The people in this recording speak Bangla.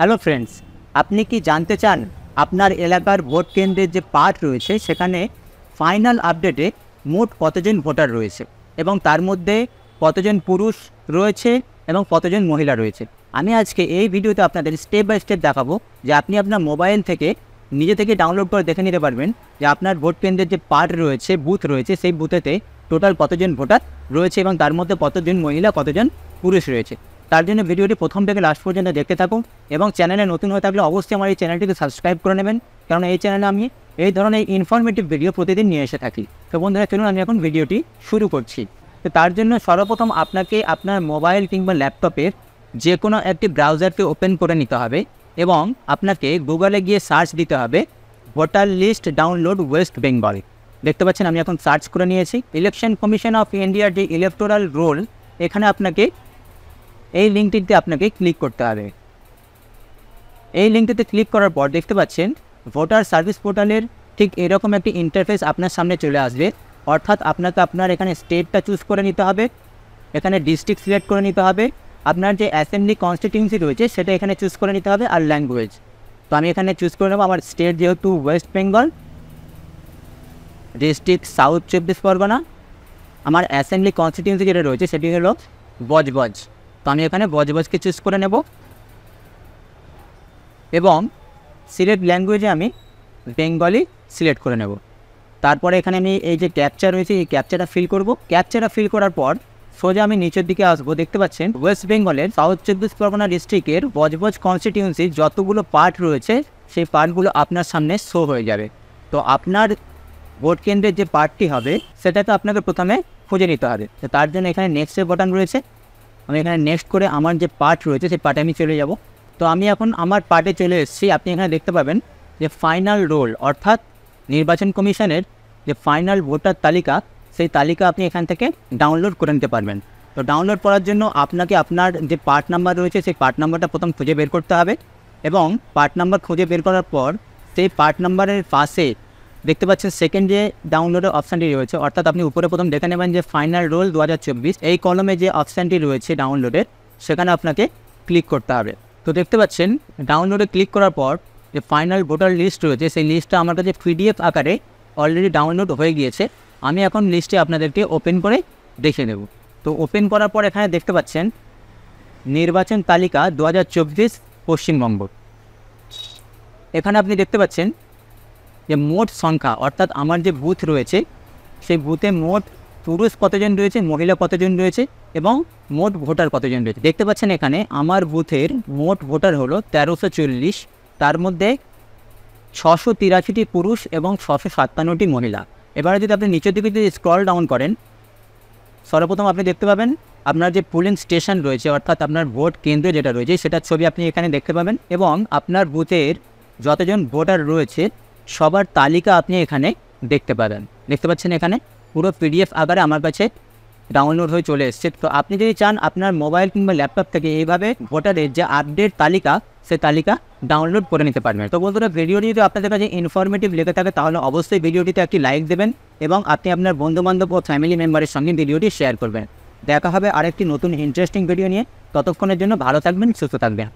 হ্যালো ফ্রেন্ডস, আপনি কি জানতে চান আপনার এলাকার ভোট কেন্দ্রের যে পার্ট রয়েছে সেখানে ফাইনাল আপডেটে মোট কতজন ভোটার রয়েছে এবং তার মধ্যে কতজন পুরুষ রয়েছে এবং কতজন মহিলা রয়েছে? আমি আজকে এই ভিডিওতে আপনাদের স্টেপ বাই স্টেপ দেখাবো যে আপনি আপনার মোবাইল থেকে নিজে থেকে ডাউনলোড করে দেখে নিতে পারবেন যে আপনার ভোট কেন্দ্রের যে পার্ট রয়েছে, বুথ রয়েছে, সেই বুথেতে টোটাল কতজন ভোটার রয়েছে এবং তার মধ্যে কতজন মহিলা, কতজন পুরুষ রয়েছে। তার জন্য ভিডিওটি প্রথম থেকে লাস্ট পর্যন্ত দেখতে থাকুন এবং চ্যানেলে নতুন হয়ে থাকলে অবশ্যই আমার এই চ্যানেলটিকে সাবস্ক্রাইব করে নেবেন, কারণ এই চ্যানেলে আমি এই ধরনের ইনফরমেটিভ ভিডিও প্রতিদিন নিয়ে এসে থাকি। তো বন্ধুরা, চলুন আমি এখন ভিডিওটি শুরু করছি। তো তার জন্য সর্বপ্রথম আপনাকে আপনার মোবাইল কিংবা ল্যাপটপের যে কোনো একটি ব্রাউজারকে ওপেন করে নিতে হবে এবং আপনাকে গুগলে গিয়ে সার্চ দিতে হবে voter list download West Bengal. দেখতে পাচ্ছেন আমি এখন সার্চ করে নিয়েছি। ইলেকশন কমিশন অফ ইন্ডিয়ার যে ইলেকটোরাল রোল, এখানে আপনাকে এই লিঙ্কটিতে আপনাকে ক্লিক করতে হবে। এই লিঙ্কটিতে ক্লিক করার পর দেখতে পাচ্ছেন ভোটার সার্ভিস পোর্টালের ঠিক এরকম একটি ইন্টারফেস আপনার সামনে চলে আসবে। অর্থাৎ আপনাকে আপনার এখানে স্টেটটা চুজ করে নিতে হবে, এখানে ডিস্ট্রিক্ট সিলেক্ট করে নিতে হবে, আপনার যে অ্যাসেম্বলি কনস্টিটিউয়েন্সি রয়েছে সেটা এখানে চুজ করে নিতে হবে, আর ল্যাঙ্গুয়েজ। তো আমি এখানে চুজ করে নেব আমার স্টেট যেহেতু West Bengal, district south 24 Pargana, আমার অ্যাসেম্বলি কনস্টিটিউয়েন্সি যেটা রয়েছে সেটি হলো বজবজ। তো আমি এখানে বজবজকে চুজ করে নেব এবং সিলেক্ট ল্যাঙ্গুয়েজে আমি বেঙ্গলি সিলেক্ট করে নেব। তারপরে এখানে আমি এই যে ক্যাপচা রয়েছে এই ক্যাপচাটা ফিল করব। ক্যাপচাটা ফিল করার পর সোজা আমি নিচের দিকে আসবো। দেখতে পাচ্ছেন ওয়েস্ট বেঙ্গলের সাউথ 24 পরগনা ডিস্ট্রিক্টের বজবজ কনস্টিটিউয়েন্সির যতগুলো পার্ট রয়েছে সেই পার্টগুলো আপনার সামনে শো হয়ে যাবে। তো আপনার ভোট কেন্দ্রের যে পার্টটি হবে সেটাকে আপনাকে প্রথমে খুঁজে নিতে হবে। তো তার জন্য এখানে নেক্সটের বাটন রয়েছে, আমি এখানে নেক্সট করে আমার যে পার্ট রয়েছে সেই পার্টে আমি চলে যাব। তো আমি এখন আমার পার্টে চলে এসেছি। আপনি এখানে দেখতে পাবেন যে ফাইনাল রোল, অর্থাৎ নির্বাচন কমিশনের যে ফাইনাল ভোটার তালিকা, সেই তালিকা আপনি এখান থেকে ডাউনলোড করে নিতে পারবেন। তো ডাউনলোড করার জন্য আপনাকে আপনার যে পার্ট নাম্বার রয়েছে সেই পার্ট নাম্বারটা প্রথম খুঁজে বের করতে হবে এবং পার্ট নাম্বার খুঁজে বের করার পর সেই পার্ট নাম্বারের পাশে দেখতে পাচ্ছেন সেকেন্ড যে ডাউনলোডের অপশানটি রয়েছে, অর্থাৎ আপনি উপরে প্রথম দেখে নেবেন যে ফাইনাল রোল 2024, এই কলমে যে অপশানটি রয়েছে ডাউনলোডের, সেখানে আপনাকে ক্লিক করতে হবে। তো দেখতে পাচ্ছেন ডাউনলোডে ক্লিক করার পর যে ফাইনাল ভোটার লিস্ট রয়েছে সেই লিস্টটা আমার কাছে PDF আকারে অলরেডি ডাউনলোড হয়ে গিয়েছে। আমি এখন লিস্টে আপনাদেরকে ওপেন করে দেখে নেব। তো ওপেন করার পর এখানে দেখতে পাচ্ছেন নির্বাচন তালিকা 2024 পশ্চিমবঙ্গ। এখানে আপনি দেখতে পাচ্ছেন যে মোট সংখ্যা, অর্থাৎ আমার যে বুথ রয়েছে সেই বুথে মোট পুরুষ কতজন রয়েছে, মহিলা কতজন রয়েছে এবং মোট ভোটার কতজন রয়েছে। দেখতে পাচ্ছেন এখানে আমার বুথের মোট ভোটার হলো 1340, তার মধ্যে 683টি পুরুষ এবং 657টি মহিলা। এবারে যদি আপনি নিচের দিকে যদি স্ক্রল ডাউন করেন, সর্বপ্রথম আপনি দেখতে পাবেন আপনার যে পোলিং স্টেশন রয়েছে, অর্থাৎ আপনার ভোট কেন্দ্র যেটা রয়েছে সেটার ছবি আপনি এখানে দেখতে পাবেন এবং আপনার বুথের যতজন ভোটার রয়েছে সবার তালিকা আপনি এখানে দেখতে পাবেন। দেখতে পাচ্ছেন এখানে পুরো PDF আকারে আমার কাছে ডাউনলোড হয়ে চলে এসছে। তো আপনি যদি চান আপনার মোবাইল কিংবা ল্যাপটপ থেকে এইভাবে ভোটারের যে আপডেট তালিকা সেই তালিকা ডাউনলোড করে নিতে পারবেন। তো বন্ধুরা, ভিডিওটি যদি আপনাদের কাছে ইনফরমেটিভ লেগে থাকে তাহলে অবশ্যই ভিডিওটিতে একটি লাইক দেবেন এবং আপনি আপনার বন্ধুবান্ধব ও ফ্যামিলি মেম্বারের সঙ্গে ভিডিওটি শেয়ার করবেন। দেখা হবে আরেকটি নতুন ইন্টারেস্টিং ভিডিও নিয়ে। ততক্ষণের জন্য ভালো থাকবেন, সুস্থ থাকবেন।